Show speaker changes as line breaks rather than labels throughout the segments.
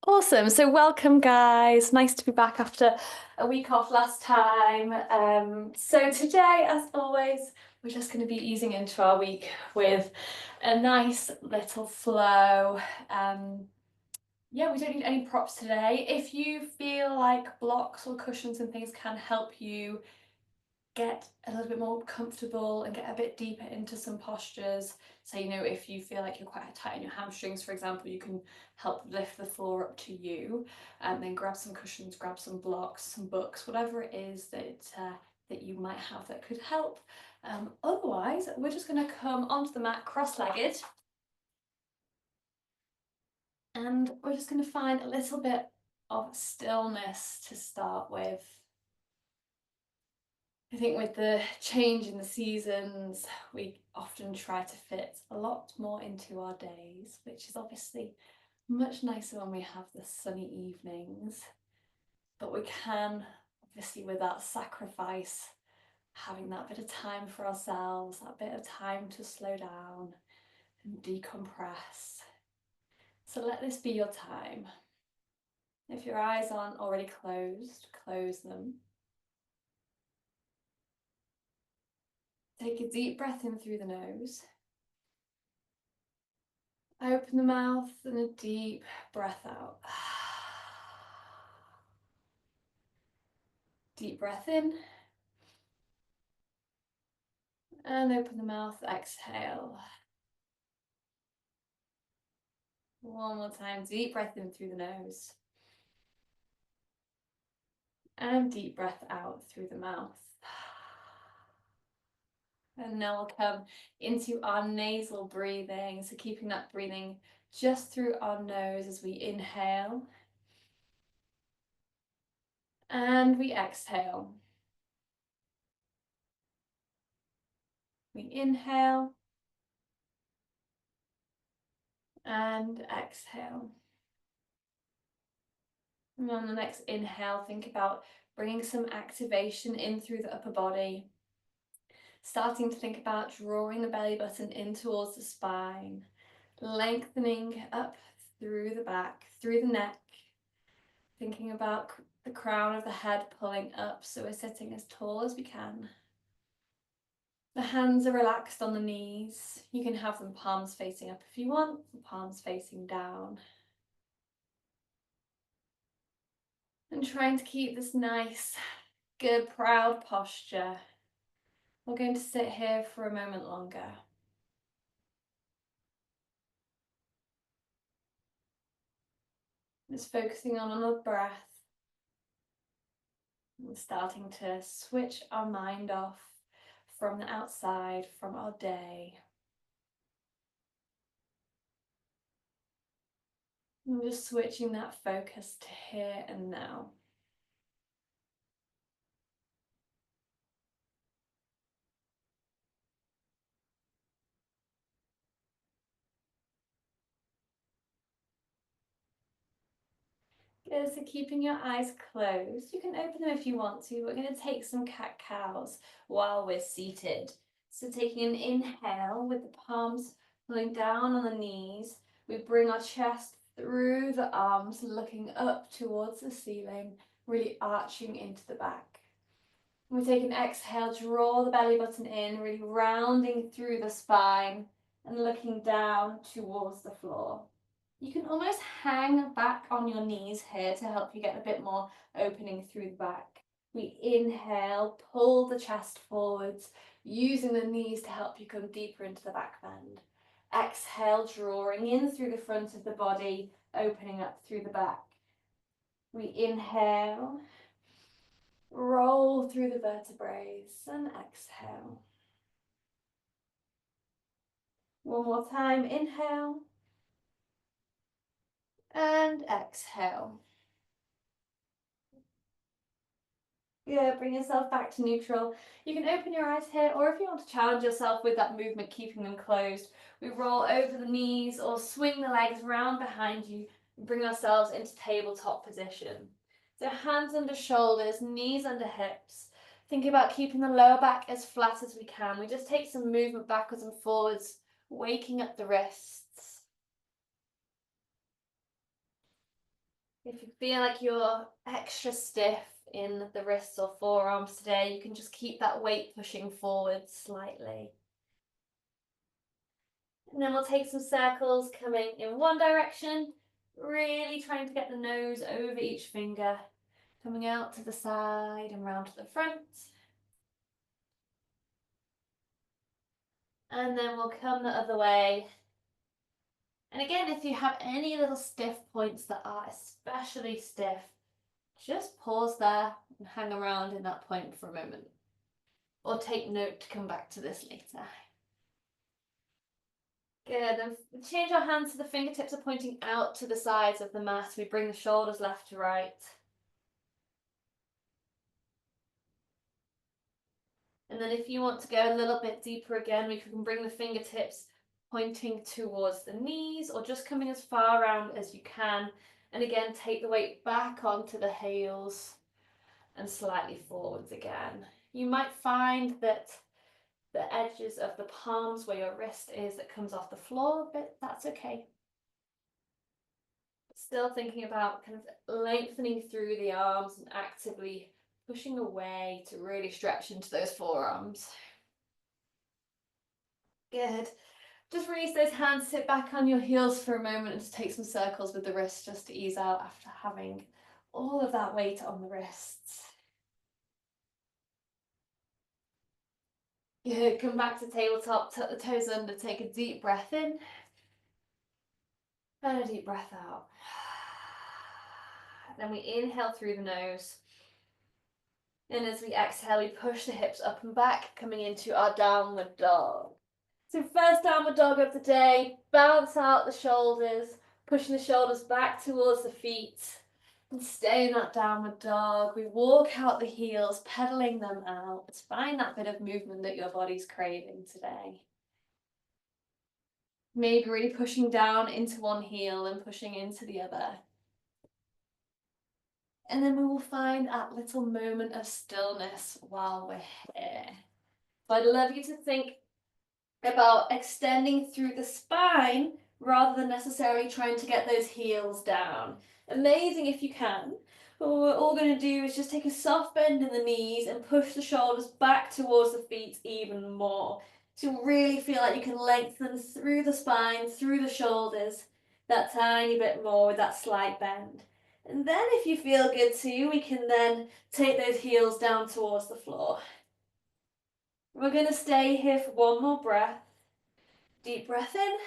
Awesome. So welcome, guys. Nice to be back after a week off last time. So today, as always, we're just going to be easing into our week with a nice little flow. Yeah, we don't need any props today. If you feel like blocks or cushions and things can help you get a little bit more comfortable and get a bit deeper into some postures. So, if you feel like you're quite tight in your hamstrings, for example, you can help lift the floor up to you, and then grab some cushions, grab some blocks, some books, whatever it is that you might have that could help. Otherwise, we're just going to come onto the mat cross-legged, and we're just going to find a little bit of stillness to start with. I think with the change in the seasons, we often try to fit a lot more into our days, which is obviously much nicer when we have the sunny evenings. But we can, obviously, without sacrifice, having that bit of time for ourselves, that bit of time to slow down and decompress. So let this be your time. If your eyes aren't already closed, close them. Take a deep breath in through the nose. Open the mouth and a deep breath out. Deep breath in. And open the mouth, exhale. One more time, deep breath in through the nose. And deep breath out through the mouth. And now we'll come into our nasal breathing. So keeping that breathing just through our nose as we inhale. And we exhale. We inhale. And exhale. And on the next inhale, think about bringing some activation in through the upper body. Starting to think about drawing the belly button in towards the spine, lengthening up through the back, through the neck. Thinking about the crown of the head pulling up so we're sitting as tall as we can. The hands are relaxed on the knees. You can have them palms facing up if you want, palms facing down. And trying to keep this nice, good, proud posture. We're going to sit here for a moment longer. Just focusing on another breath. And starting to switch our mind off from the outside, from our day. And just switching that focus to here and now. Good, so keeping your eyes closed. You can open them if you want to. We're going to take some cat-cows while we're seated. So taking an inhale with the palms pulling down on the knees, we bring our chest through the arms, looking up towards the ceiling, really arching into the back. We take an exhale, draw the belly button in, really rounding through the spine and looking down towards the floor. You can almost hang back on your knees here to help you get a bit more opening through the back. We inhale, pull the chest forwards, using the knees to help you come deeper into the back bend. Exhale, drawing in through the front of the body, opening up through the back. We inhale, roll through the vertebrae and exhale. One more time, inhale and exhale. Yeah, bring yourself back to neutral. You can open your eyes here, or if you want to challenge yourself with that movement, keeping them closed, we roll over the knees or swing the legs round behind you and bring ourselves into tabletop position. So hands under shoulders, knees under hips. Think about keeping the lower back as flat as we can. We just take some movement backwards and forwards, waking up the wrists. If you feel like you're extra stiff in the wrists or forearms today, you can just keep that weight pushing forward slightly. And then we'll take some circles coming in one direction, really trying to get the nose over each finger, coming out to the side and round to the front. And then we'll come the other way. And again, if you have any little stiff points that are especially stiff, just pause there and hang around in that point for a moment. Or take note to come back to this later. Good, and change our hands so the fingertips are pointing out to the sides of the mat. We bring the shoulders left to right. And then if you want to go a little bit deeper again, we can bring the fingertips pointing towards the knees or just coming as far around as you can. And again, take the weight back onto the heels and slightly forwards again. You might find that the edges of the palms where your wrist is that comes off the floor, but that's okay. Still thinking about kind of lengthening through the arms and actively pushing away to really stretch into those forearms. Good. Just release those hands, sit back on your heels for a moment and just take some circles with the wrists just to ease out after having all of that weight on the wrists. Good, come back to tabletop, tuck the toes under, take a deep breath in and a deep breath out. Then we inhale through the nose. And as we exhale, we push the hips up and back, coming into our downward dog. So first downward dog of the day, bounce out the shoulders, pushing the shoulders back towards the feet, and stay in that downward dog. We walk out the heels, pedaling them out. Find that bit of movement that your body's craving today. Maybe really pushing down into one heel and pushing into the other. And then we will find that little moment of stillness while we're here. So I'd love you to think about extending through the spine rather than necessarily trying to get those heels down. Amazing if you can. But what we're all going to do is just take a soft bend in the knees and push the shoulders back towards the feet even more. So you really feel like you can lengthen through the spine, through the shoulders, that tiny bit more with that slight bend. And then if you feel good too, we can then take those heels down towards the floor. We're going to stay here for one more breath. Deep breath in.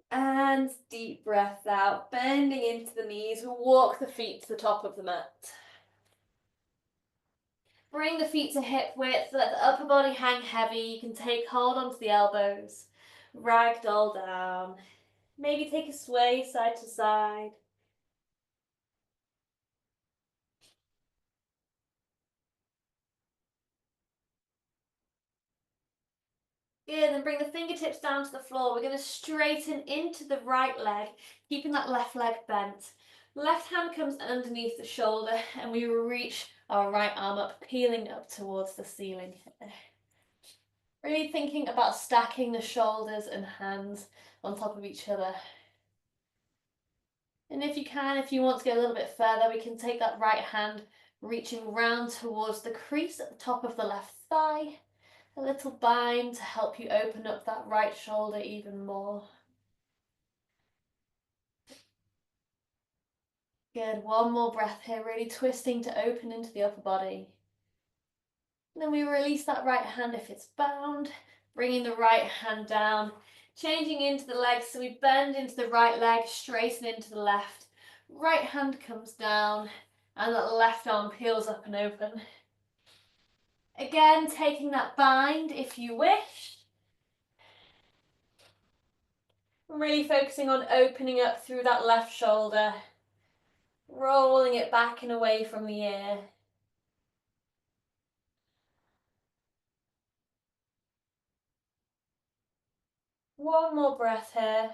And deep breath out, bending into the knees. We'll walk the feet to the top of the mat. Bring the feet to hip width, let the upper body hang heavy. You can take hold onto the elbows, ragdoll down. Maybe take a sway side to side. Good, then bring the fingertips down to the floor. We're going to straighten into the right leg, keeping that left leg bent. Left hand comes underneath the shoulder and we reach our right arm up, peeling up towards the ceiling here. Really thinking about stacking the shoulders and hands on top of each other. And if you can, if you want to go a little bit further, we can take that right hand, reaching round towards the crease at the top of the left thigh. A little bind to help you open up that right shoulder even more. Good, one more breath here, really twisting to open into the upper body. And then we release that right hand if it's bound, bringing the right hand down, changing into the legs, so we bend into the right leg, straighten into the left. Right hand comes down, and that left arm peels up and open. Again, taking that bind if you wish. Really focusing on opening up through that left shoulder, rolling it back and away from the ear. One more breath here.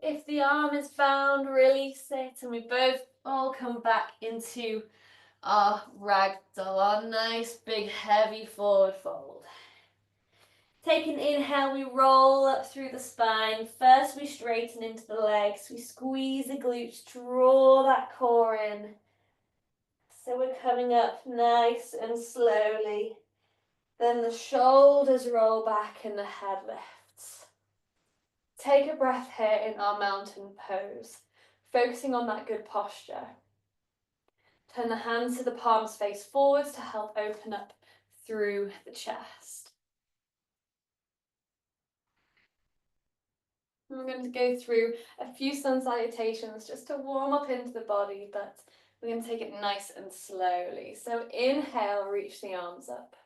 If the arm is bound, release it, and we both all come back into our ragdoll, our nice big heavy forward fold. Take an inhale, we roll up through the spine. First, we straighten into the legs. We squeeze the glutes, draw that core in. So we're coming up nice and slowly. Then the shoulders roll back and the head lifts. Take a breath here in our mountain pose, focusing on that good posture. Turn the hands to the palms face forwards to help open up through the chest. We're going to go through a few sun salutations just to warm up into the body, but we're going to take it nice and slowly. So inhale, reach the arms up.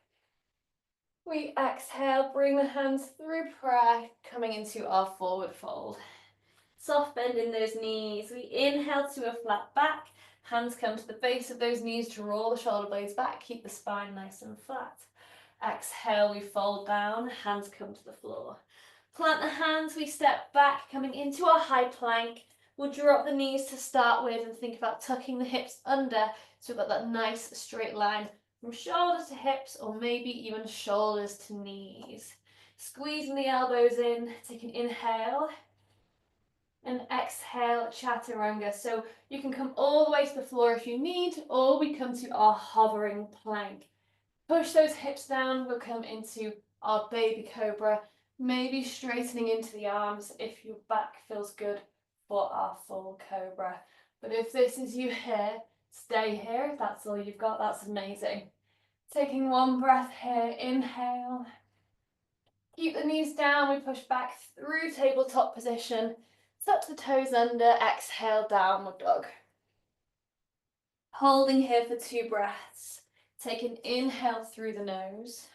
We exhale, bring the hands through prayer, coming into our forward fold. Soft bend in those knees. We inhale to a flat back. Hands come to the base of those knees, draw the shoulder blades back, keep the spine nice and flat. Exhale, we fold down, hands come to the floor. Plant the hands, we step back, coming into our high plank. We'll drop the knees to start with and think about tucking the hips under so we've got that nice straight line from shoulders to hips, or maybe even shoulders to knees. Squeezing the elbows in, take an inhale and exhale, chaturanga. So you can come all the way to the floor if you need, or we come to our hovering plank. Push those hips down, we'll come into our baby cobra, maybe straightening into the arms if your back feels good for our full cobra. But if this is you here, stay here. If that's all you've got, that's amazing. Taking one breath here, inhale. Keep the knees down, we push back through tabletop position. Tuck the toes under, exhale, downward dog. Holding here for 2 breaths. Take an inhale through the nose.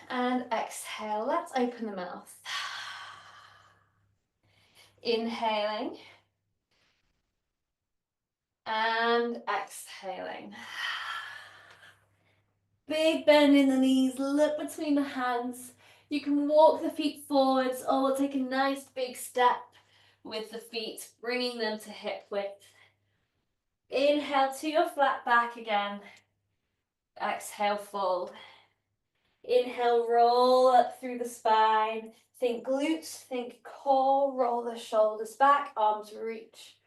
And exhale, let's open the mouth. Inhaling. And exhaling. Big bend in the knees, look between the hands. You can walk the feet forwards, or we'll take a nice big step with the feet, bringing them to hip width. Inhale to your flat back again. Exhale, fold. Inhale, roll up through the spine. Think glutes, think core, roll the shoulders back, arms reach.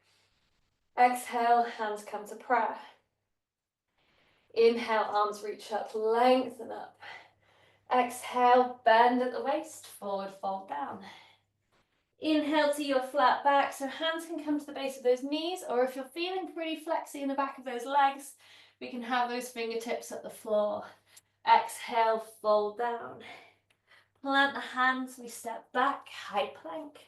Exhale, hands come to prayer. Inhale, arms reach up, lengthen up. Exhale, bend at the waist, forward fold down. Inhale to your flat back, so hands can come to the base of those knees, or if you're feeling pretty flexy in the back of those legs, we can have those fingertips at the floor. Exhale, fold down. Plant the hands, we step back, high plank.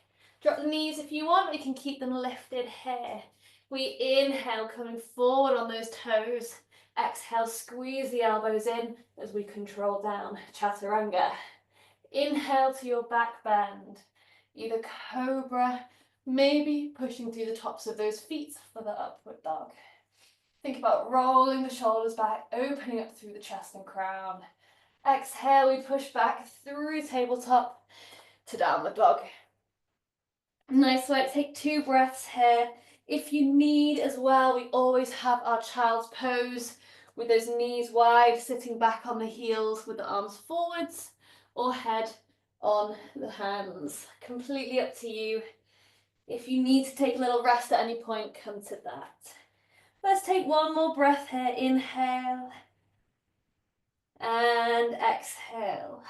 Drop the knees if you want, we can keep them lifted here. We inhale, coming forward on those toes. Exhale, squeeze the elbows in as we control down, chaturanga. Inhale to your back bend. Either cobra, maybe pushing through the tops of those feet for the upward dog. Think about rolling the shoulders back, opening up through the chest and crown. Exhale, we push back through tabletop to downward dog. Nice work, take 2 breaths here. If you need as well, we always have our child's pose with those knees wide, sitting back on the heels with the arms forwards or head on the hands. Completely up to you. If you need to take a little rest at any point, come to that. Let's take one more breath here. Inhale and exhale.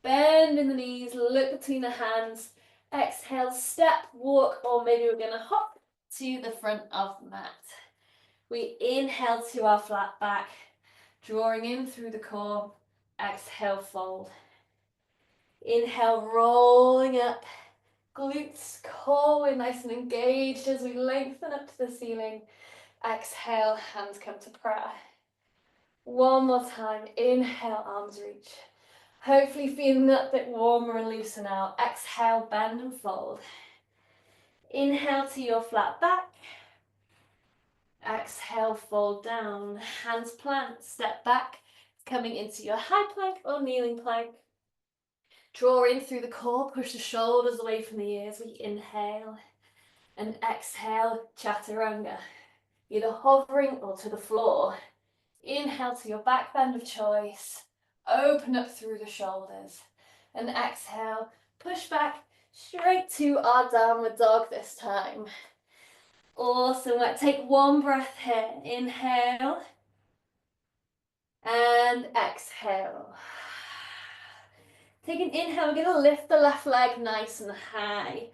Bend in the knees, look between the hands. Exhale, step, walk, or maybe we're going to hop to the front of the mat. We inhale to our flat back, drawing in through the core. Exhale, fold. Inhale, rolling up. Glutes, core, we're nice and engaged as we lengthen up to the ceiling. Exhale, hands come to prayer. One more time. Inhale, arms reach. Hopefully feeling that bit warmer and looser now. Exhale, bend and fold. Inhale to your flat back. Exhale, fold down. Hands plant, step back, coming into your high plank or kneeling plank. Draw in through the core, push the shoulders away from the ears. We inhale and exhale, chaturanga. Either hovering or to the floor. Inhale to your back bend of choice. Open up through the shoulders. And exhale, push back straight to our downward dog this time. Awesome work. Take one breath here. Inhale. And exhale. Take an inhale, we're going to lift the left leg nice and high.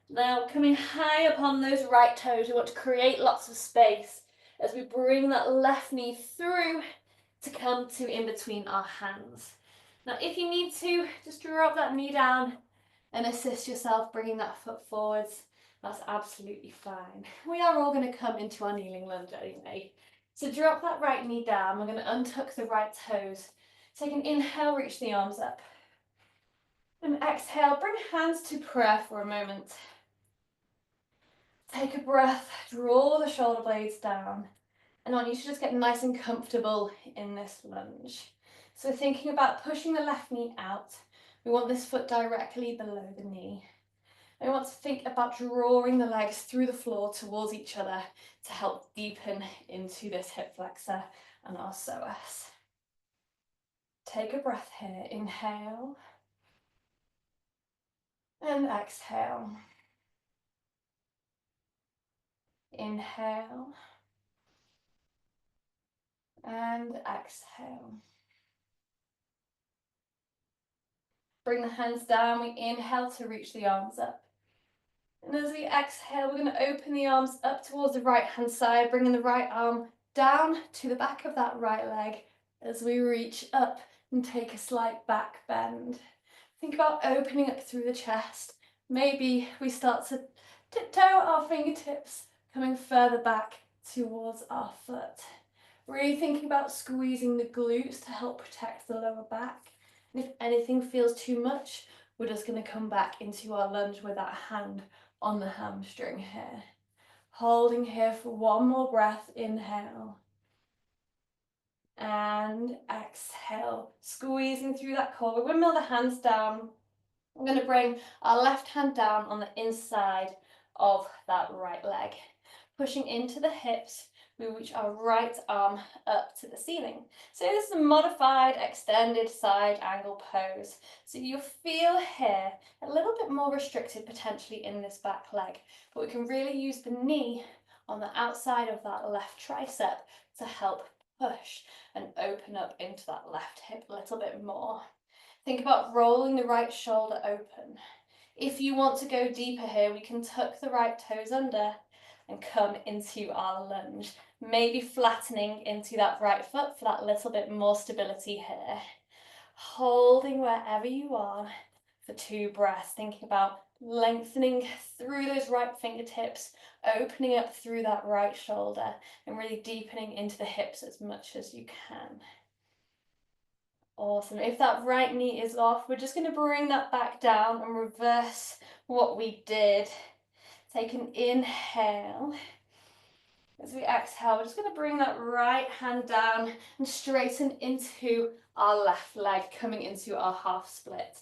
Now coming high up on those right toes, we want to create lots of space as we bring that left knee through to come to in between our hands. Now if you need to, just drop that knee down and assist yourself bringing that foot forwards. That's absolutely fine. We are all going to come into our kneeling lunge anyway. So drop that right knee down. We're going to untuck the right toes. Take an inhale, reach the arms up. And exhale, bring hands to prayer for a moment. Take a breath, draw the shoulder blades down. And I want you to just get nice and comfortable in this lunge. So thinking about pushing the left knee out, we want this foot directly below the knee. And we want to think about drawing the legs through the floor towards each other to help deepen into this hip flexor and our psoas. Take a breath here, inhale. And exhale. Inhale. And exhale. Bring the hands down. We inhale to reach the arms up. And as we exhale, we're going to open the arms up towards the right hand side, bringing the right arm down to the back of that right leg as we reach up and take a slight back bend. Think about opening up through the chest. Maybe we start to tiptoe our fingertips, coming further back towards our foot. Really thinking about squeezing the glutes to help protect the lower back. And if anything feels too much, we're just going to come back into our lunge with that hand on the hamstring here. Holding here for one more breath. Inhale. And exhale. Squeezing through that core. We windmill the hands down. I'm going to bring our left hand down on the inside of that right leg. Pushing into the hips, we reach our right arm up to the ceiling. So this is a modified extended side angle pose. So you'll feel here a little bit more restricted potentially in this back leg, but we can really use the knee on the outside of that left tricep to help push and open up into that left hip a little bit more. Think about rolling the right shoulder open. If you want to go deeper here, we can tuck the right toes under and come into our lunge. Maybe flattening into that right foot for that little bit more stability here. Holding wherever you are for 2 breaths. Thinking about lengthening through those right fingertips, opening up through that right shoulder, and really deepening into the hips as much as you can. Awesome. If that right knee is off, we're just going to bring that back down and reverse what we did. Take an inhale. As we exhale, we're just going to bring that right hand down and straighten into our left leg, coming into our half split.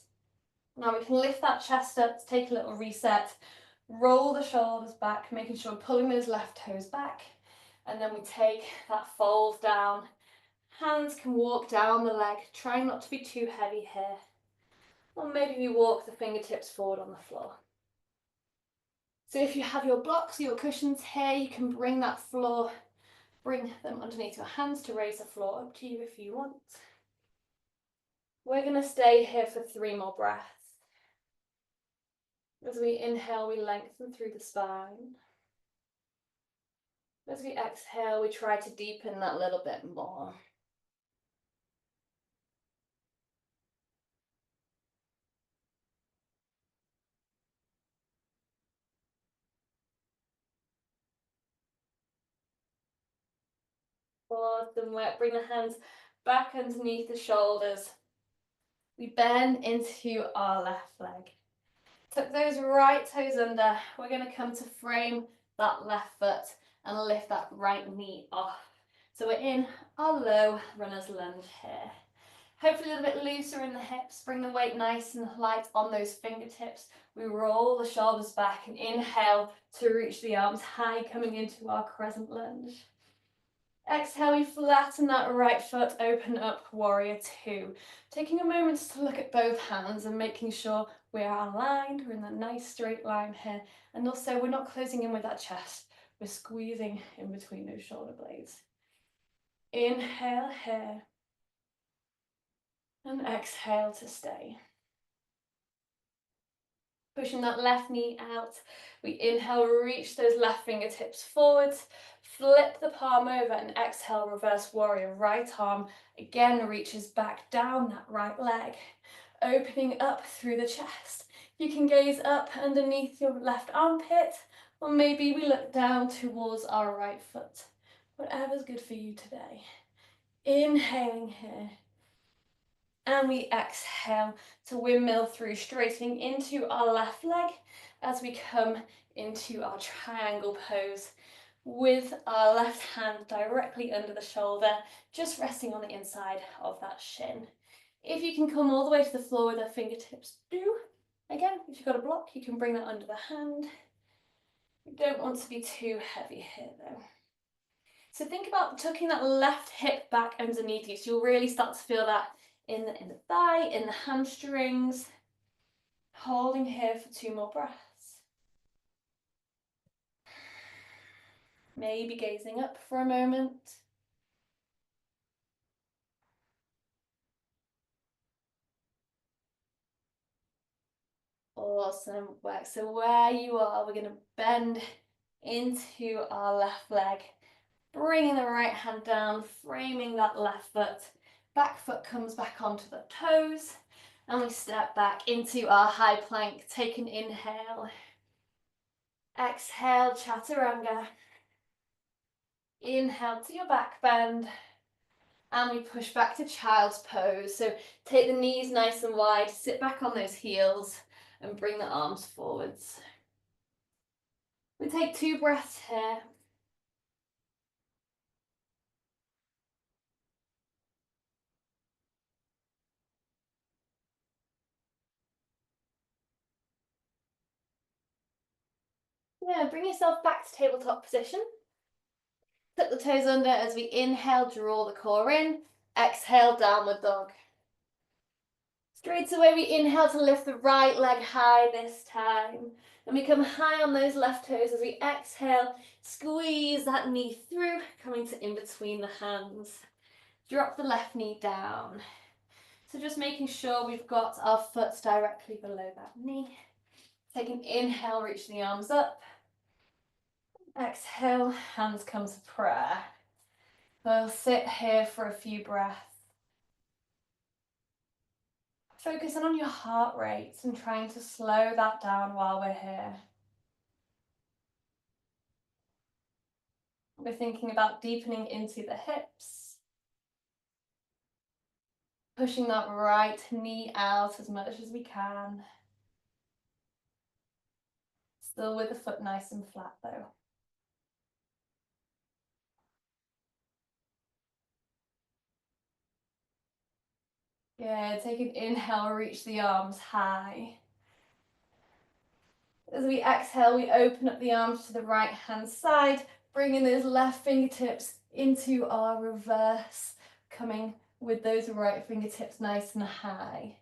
Now we can lift that chest up to take a little reset, roll the shoulders back, making sure we're pulling those left toes back, and then we take that fold down. Hands can walk down the leg, trying not to be too heavy here. Or maybe we walk the fingertips forward on the floor. So if you have your blocks or your cushions here, you can bring that floor, bring them underneath your hands to raise the floor, up to you if you want. We're going to stay here for 3 more breaths. As we inhale, we lengthen through the spine. As we exhale, we try to deepen that little bit more. Awesome work. Bring the hands back underneath the shoulders. We bend into our left leg. Tuck those right toes under. We're going to come to frame that left foot and lift that right knee off. So we're in our low runner's lunge here. Hopefully a little bit looser in the hips. Bring the weight nice and light on those fingertips. We roll the shoulders back and inhale to reach the arms high, coming into our crescent lunge. Exhale, we flatten that right foot, open up, warrior two. Taking a moment to look at both hands and making sure we are aligned, we're in that nice straight line here. And also we're not closing in with that chest, we're squeezing in between those shoulder blades. Inhale here, and exhale to stay. Pushing that left knee out. We inhale, reach those left fingertips forwards, flip the palm over and exhale, reverse warrior. Right arm again reaches back down that right leg, opening up through the chest. You can gaze up underneath your left armpit, or maybe we look down towards our right foot. Whatever's good for you today. Inhaling here. And we exhale to windmill through, straightening into our left leg as we come into our triangle pose with our left hand directly under the shoulder, just resting on the inside of that shin. If you can come all the way to the floor with our fingertips, do. Again, if you've got a block, you can bring that under the hand. We don't want to be too heavy here though. So think about tucking that left hip back underneath you, so you'll really start to feel that in the thigh, in the hamstrings. Holding here for 2 more breaths. Maybe gazing up for a moment. Awesome work. So where you are, we're going to bend into our left leg, bringing the right hand down, framing that left foot. Back foot comes back onto the toes, and we step back into our high plank. Take an inhale. Exhale, chaturanga. Inhale to your back bend. And we push back to child's pose. So take the knees nice and wide, sit back on those heels, and bring the arms forwards. We take 2 breaths here. Yeah, bring yourself back to tabletop position. Tuck the toes under as we inhale, draw the core in. Exhale, downward dog. Straight away, we inhale to lift the right leg high this time. And we come high on those left toes as we exhale, squeeze that knee through, coming to in between the hands. Drop the left knee down. So just making sure we've got our foot directly below that knee. Take an inhale, reach the arms up. Exhale, hands come to prayer. We'll sit here for a few breaths. Focusing on your heart rate and trying to slow that down while we're here. We're thinking about deepening into the hips. Pushing that right knee out as much as we can. Still with the foot nice and flat though. Good, take an inhale, reach the arms high. As we exhale, we open up the arms to the right hand side, bringing those left fingertips into our reverse, coming with those right fingertips nice and high.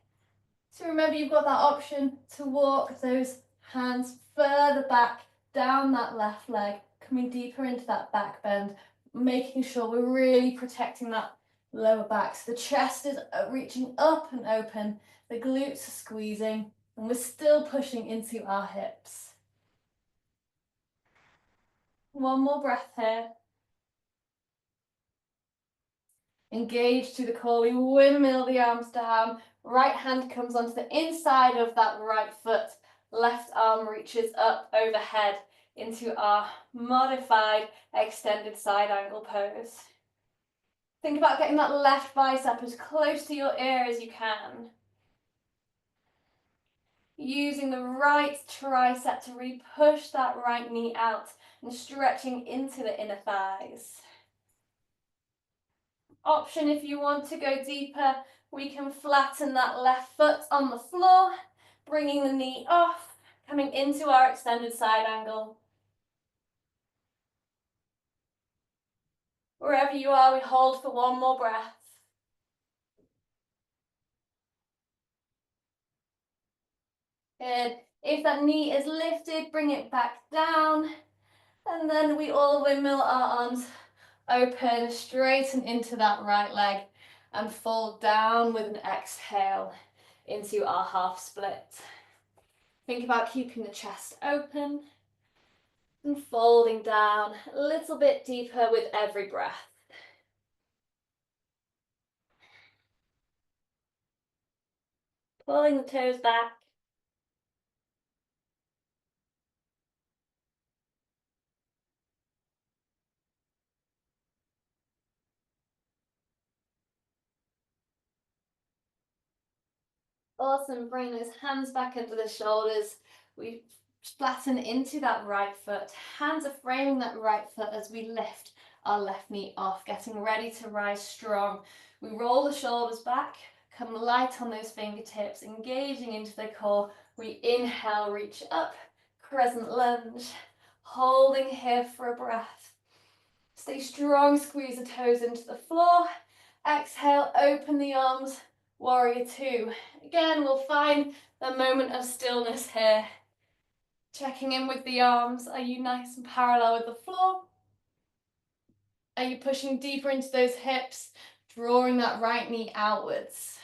So remember, you've got that option to walk those hands further back down that left leg, coming deeper into that back bend, making sure we're really protecting that lower back. So the chest is reaching up and open, the glutes are squeezing, and we're still pushing into our hips. One more breath here. Engage through the core, we windmill the arms down, right hand comes onto the inside of that right foot, left arm reaches up overhead into our modified extended side angle pose. Think about getting that left bicep as close to your ear as you can. Using the right tricep to really push that right knee out and stretching into the inner thighs. Option if you want to go deeper, we can flatten that left foot on the floor, bringing the knee off, coming into our extended side angle. Wherever you are, we hold for one more breath. Good. If that knee is lifted, bring it back down. And then we all windmill our arms open, straighten into that right leg and fold down with an exhale into our half split. Think about keeping the chest open and folding down a little bit deeper with every breath. Pulling the toes back. Awesome, bring those hands back under the shoulders. We flatten into that right foot. Hands are framing that right foot as we lift our left knee off, getting ready to rise strong. We roll the shoulders back, come light on those fingertips, engaging into the core. We inhale, reach up, crescent lunge, holding here for a breath. Stay strong, squeeze the toes into the floor. Exhale, open the arms, warrior two. Again, we'll find the moment of stillness here. Checking in with the arms. Are you nice and parallel with the floor? Are you pushing deeper into those hips, drawing that right knee outwards?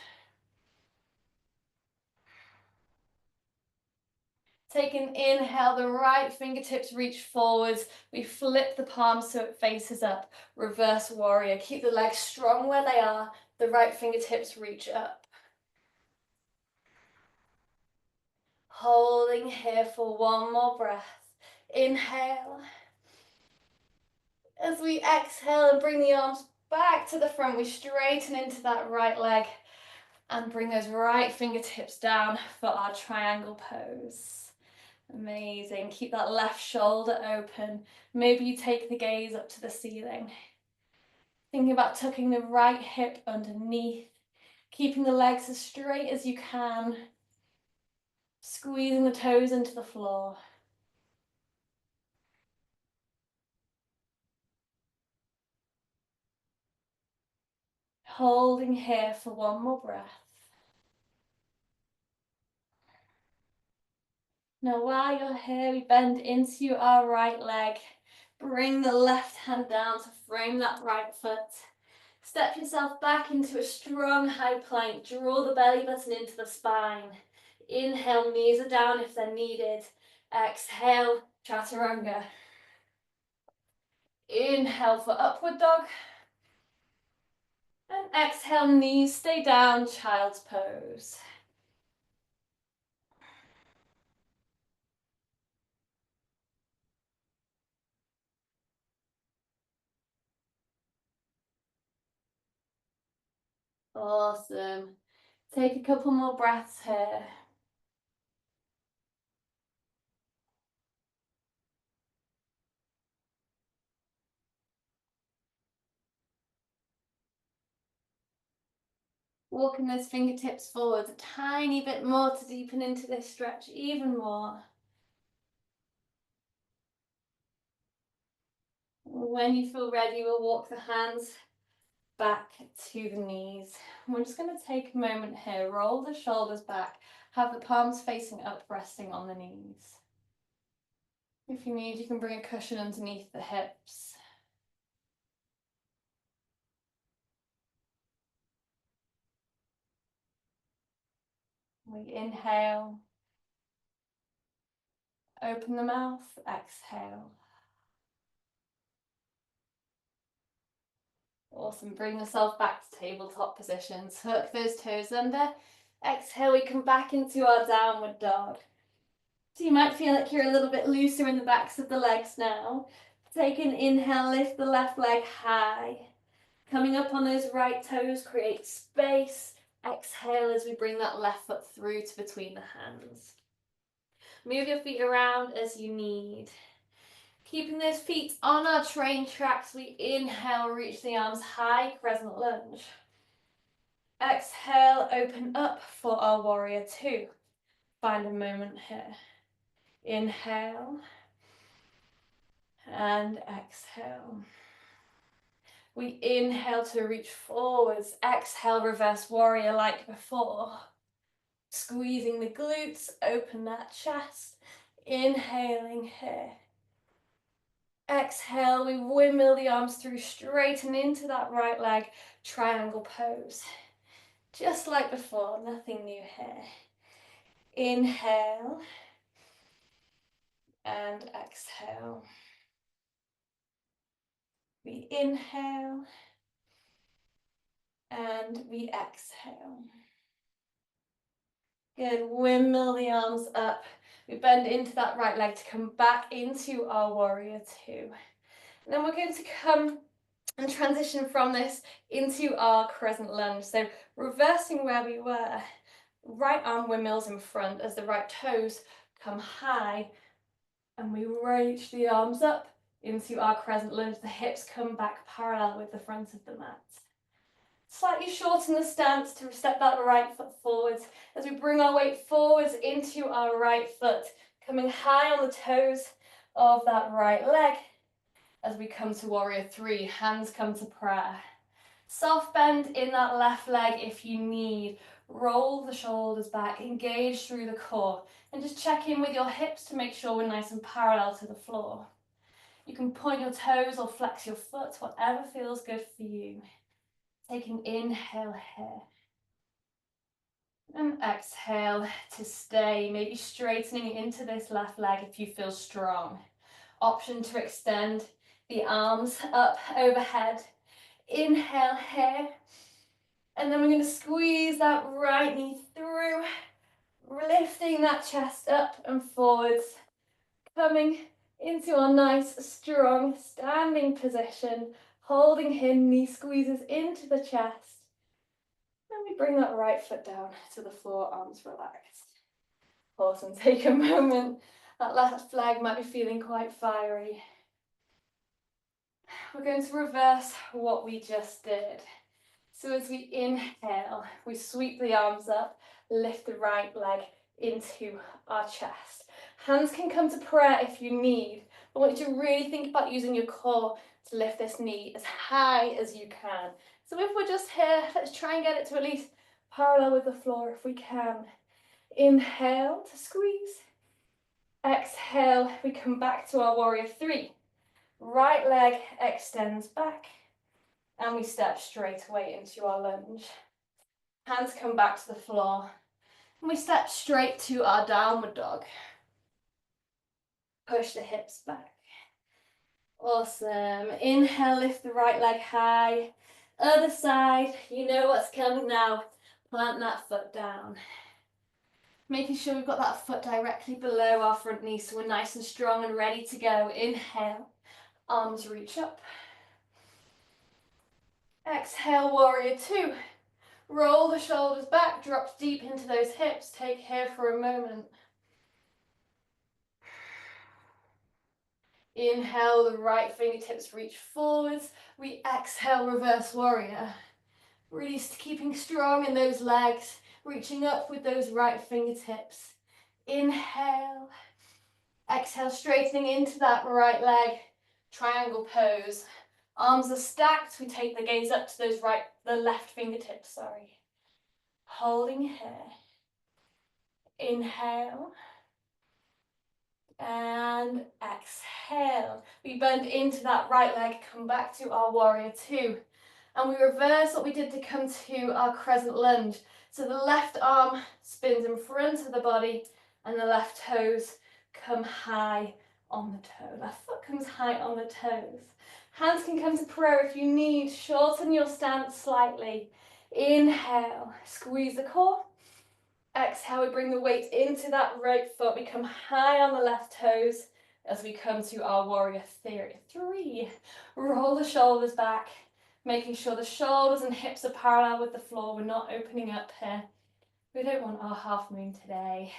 Take an inhale, the right fingertips reach forwards. We flip the palms so it faces up. Reverse warrior. Keep the legs strong where they are. The right fingertips reach up. Holding here for one more breath. Inhale. As we exhale and bring the arms back to the front, we straighten into that right leg and bring those right fingertips down for our triangle pose. Amazing. Keep that left shoulder open. Maybe you take the gaze up to the ceiling. Thinking about tucking the right hip underneath, keeping the legs as straight as you can, squeezing the toes into the floor. Holding here for one more breath. Now while you're here, we bend into our right leg. Bring the left hand down to frame that right foot. Step yourself back into a strong high plank. Draw the belly button into the spine. Inhale, knees are down if they're needed. Exhale, chaturanga. Inhale for upward dog. And exhale, knees stay down, child's pose. Awesome. Take a couple more breaths here. Walking those fingertips forwards a tiny bit more to deepen into this stretch even more. When you feel ready, we'll walk the hands back to the knees. We're just going to take a moment here, roll the shoulders back, have the palms facing up, resting on the knees. If you need, you can bring a cushion underneath the hips. We inhale, open the mouth, exhale. Awesome, bring yourself back to tabletop position. Tuck those toes under. Exhale, we come back into our downward dog. So you might feel like you're a little bit looser in the backs of the legs now. Take an inhale, lift the left leg high. Coming up on those right toes, create space. Exhale as we bring that left foot through to between the hands. Move your feet around as you need. Keeping those feet on our train tracks, we inhale, reach the arms high, crescent lunge. Exhale, open up for our warrior two. Find a moment here. Inhale and exhale. We inhale to reach forwards. Exhale, reverse warrior like before. Squeezing the glutes, open that chest. Inhaling here. Exhale, we windmill the arms through, straighten into that right leg, triangle pose. Just like before, nothing new here. Inhale and exhale. We inhale and we exhale. Good, windmill the arms up. We bend into that right leg to come back into our warrior two. And then we're going to come and transition from this into our crescent lunge. So reversing where we were, right arm windmills in front as the right toes come high, and we reach the arms up into our crescent lunge. The hips come back parallel with the front of the mat. Slightly shorten the stance to step that right foot forwards as we bring our weight forwards into our right foot, coming high on the toes of that right leg. As we come to warrior three, hands come to prayer. Soft bend in that left leg if you need. Roll the shoulders back, engage through the core, and just check in with your hips to make sure we're nice and parallel to the floor. You can point your toes or flex your foot, whatever feels good for you. Take an inhale here. And exhale to stay, maybe straightening into this left leg if you feel strong. Option to extend the arms up overhead. Inhale here. And then we're going to squeeze that right knee through, lifting that chest up and forwards, coming into our nice, strong standing position, holding here, knee squeezes into the chest. And we bring that right foot down to the floor, arms relaxed. Awesome, take a moment. That left leg might be feeling quite fiery. We're going to reverse what we just did. So as we inhale, we sweep the arms up, lift the right leg into our chest. Hands can come to prayer if you need. I want you to really think about using your core to lift this knee as high as you can. So if we're just here, let's try and get it to at least parallel with the floor if we can. Inhale to squeeze. Exhale, we come back to our warrior three. Right leg extends back. And we step straight away into our lunge. Hands come back to the floor. And we step straight to our downward dog. Push the hips back. Awesome. Inhale, lift the right leg high. Other side, you know what's coming now. Plant that foot down. Making sure we've got that foot directly below our front knee so we're nice and strong and ready to go. Inhale, arms reach up. Exhale, warrior two. Roll the shoulders back, drop deep into those hips. Take here for a moment. Inhale, the right fingertips reach forwards. We exhale, reverse warrior. Really keeping strong in those legs, reaching up with those right fingertips. Inhale. Exhale, straightening into that right leg. Triangle pose. Arms are stacked. We take the gaze up to the left fingertips, sorry. Holding here. Inhale. And exhale. We bend into that right leg, come back to our warrior two. And we reverse what we did to come to our crescent lunge. So the left arm spins in front of the body and the left toes come high on the toe. Left foot comes high on the toes. Hands can come to prayer if you need. Shorten your stance slightly. Inhale, squeeze the core. Exhale, we bring the weight into that right foot. We come high on the left toes as we come to our warrior three. Roll the shoulders back, making sure the shoulders and hips are parallel with the floor. We're not opening up here. We don't want our half moon today.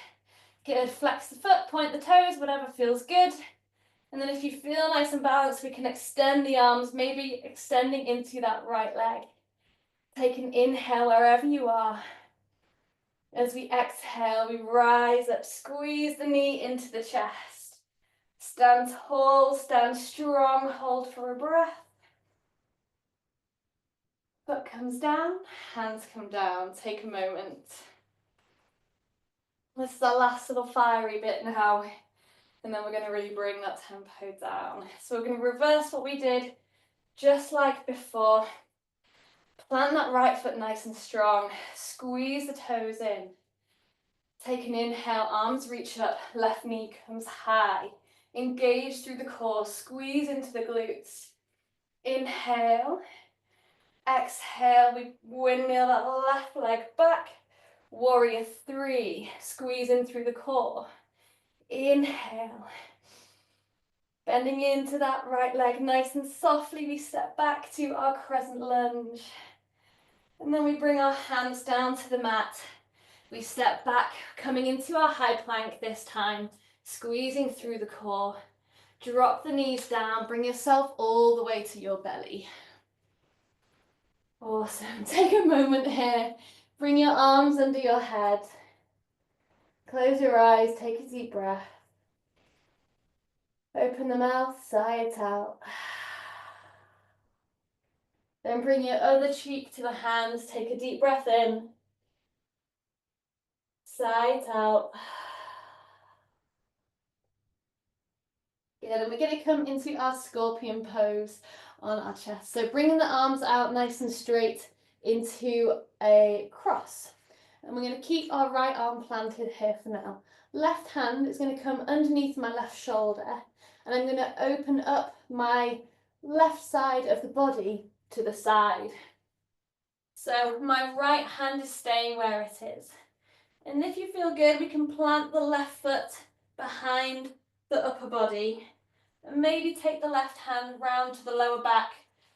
Good, flex the foot, point the toes, whatever feels good. And then if you feel nice and balanced, we can extend the arms, maybe extending into that right leg. Take an inhale wherever you are. As we exhale, we rise up, squeeze the knee into the chest. Stand tall, stand strong, hold for a breath. Foot comes down, hands come down. Take a moment. This is our last little fiery bit now, and then we're going to really bring that tempo down. So we're going to reverse what we did, just like before. Plant that right foot nice and strong. Squeeze the toes in. Take an inhale, arms reach up, left knee comes high. Engage through the core, squeeze into the glutes. Inhale. Exhale, we windmill that left leg back. Warrior 3, squeeze in through the core. Inhale. Bending into that right leg nice and softly, we step back to our crescent lunge. And then we bring our hands down to the mat. We step back, coming into our high plank this time, squeezing through the core. Drop the knees down, bring yourself all the way to your belly. Awesome. Take a moment here. Bring your arms under your head. Close your eyes, take a deep breath. Open the mouth, sigh it out. Then bring your other cheek to the hands, take a deep breath in. Sigh it out. Good, and we're going to come into our scorpion pose on our chest. So bringing the arms out nice and straight into a cross. And we're going to keep our right arm planted here for now. Left hand is going to come underneath my left shoulder, and I'm going to open up my left side of the body to the side. So my right hand is staying where it is. And if you feel good, we can plant the left foot behind the upper body and maybe take the left hand round to the lower back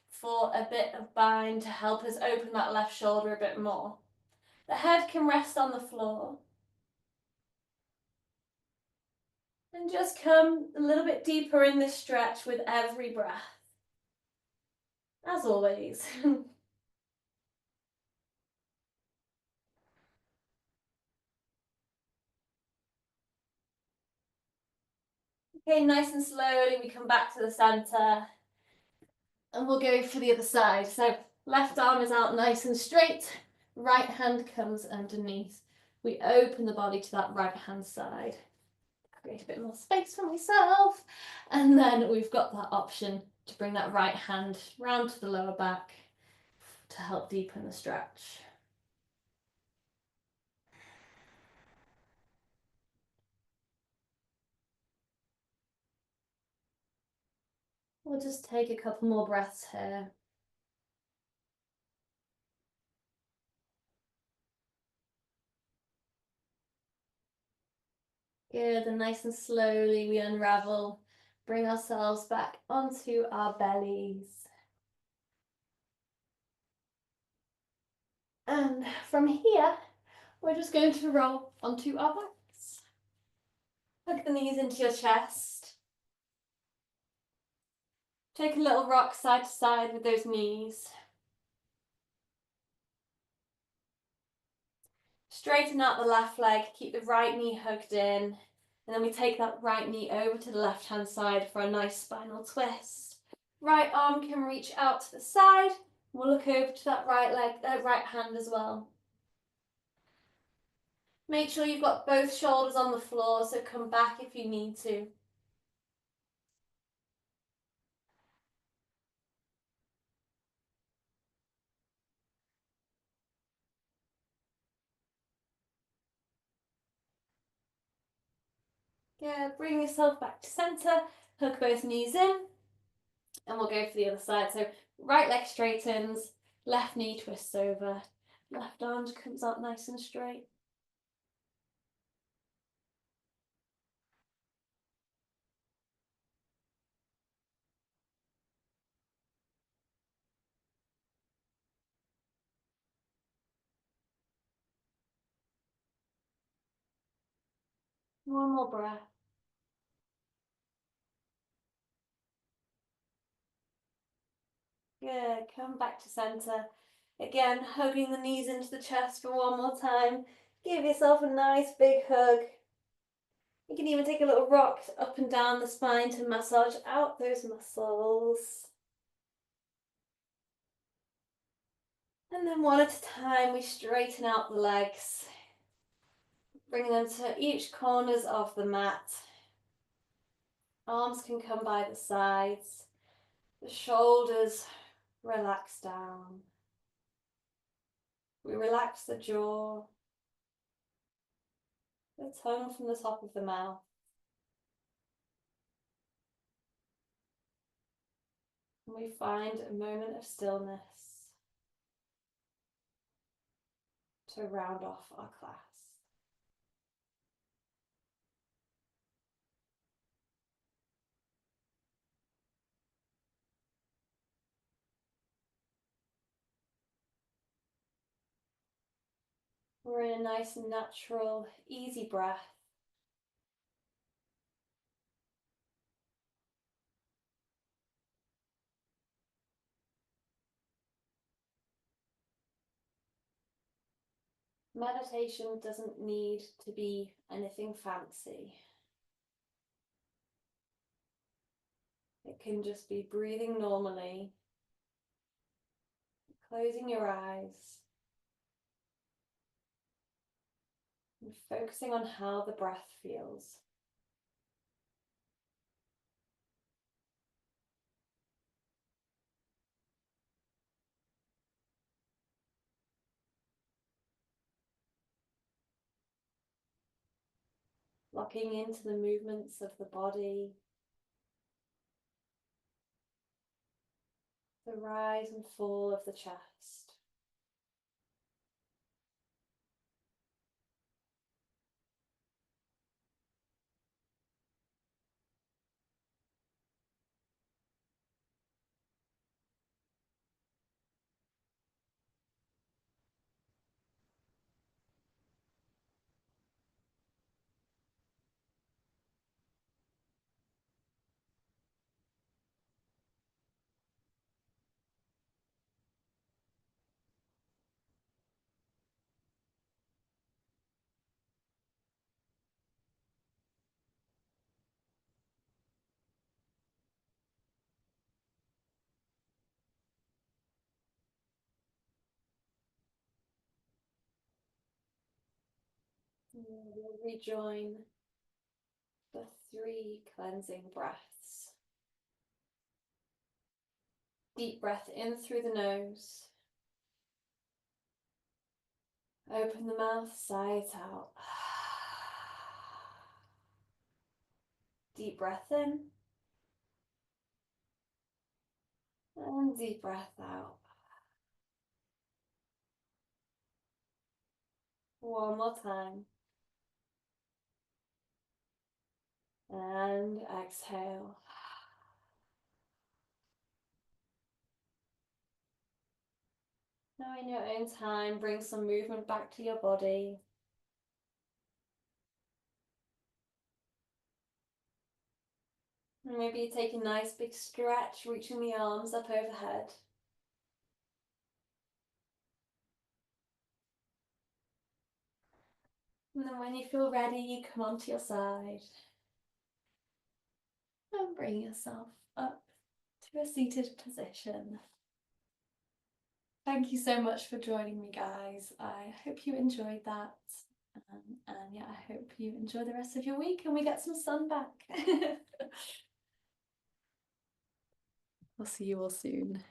for a bit of bind to help us open that left shoulder a bit more. The head can rest on the floor. And just come a little bit deeper in this stretch with every breath. As always. Okay, nice and slowly we come back to the center. And we'll go for the other side. So left arm is out nice and straight. Right hand comes underneath. We open the body to that right hand side. Create a bit more space for myself. And then we've got that option to bring that right hand round to the lower back to help deepen the stretch. We'll just take a couple more breaths here. Good, and nice and slowly we unravel, bring ourselves back onto our bellies. And from here, we're just going to roll onto our backs. Hug the knees into your chest. Take a little rock side to side with those knees. Straighten out the left leg, keep the right knee hugged in. And then we take that right knee over to the left-hand side for a nice spinal twist. Right arm can reach out to the side. We'll look over to that right leg, right hand as well. Make sure you've got both shoulders on the floor, so come back if you need to. Good, bring yourself back to center, hug both knees in, and we'll go for the other side. So right leg straightens, left knee twists over, left arm comes out nice and straight. One more breath. Good, come back to center. Again, hugging the knees into the chest for one more time. Give yourself a nice big hug. You can even take a little rock up and down the spine to massage out those muscles. And then one at a time, we straighten out the legs, bringing them to each corners of the mat. Arms can come by the sides, the shoulders relax down. We relax the jaw, the tongue from the top of the mouth. And we find a moment of stillness to round off our class. We're in a nice, natural, easy breath. Meditation doesn't need to be anything fancy. It can just be breathing normally, closing your eyes, and focusing on how the breath feels. Locking into the movements of the body, the rise and fall of the chest. And we'll rejoin the 3 cleansing breaths. Deep breath in through the nose. Open the mouth, sigh it out. Deep breath in. And deep breath out. One more time. And exhale. Now in your own time, bring some movement back to your body. And maybe you take a nice big stretch, reaching the arms up overhead. And then when you feel ready, you come onto your side. And bring yourself up to a seated position. Thank you so much for joining me, guys. I hope you enjoyed that. And yeah, I hope you enjoy the rest of your week and we get some sun back. We'll see you all soon.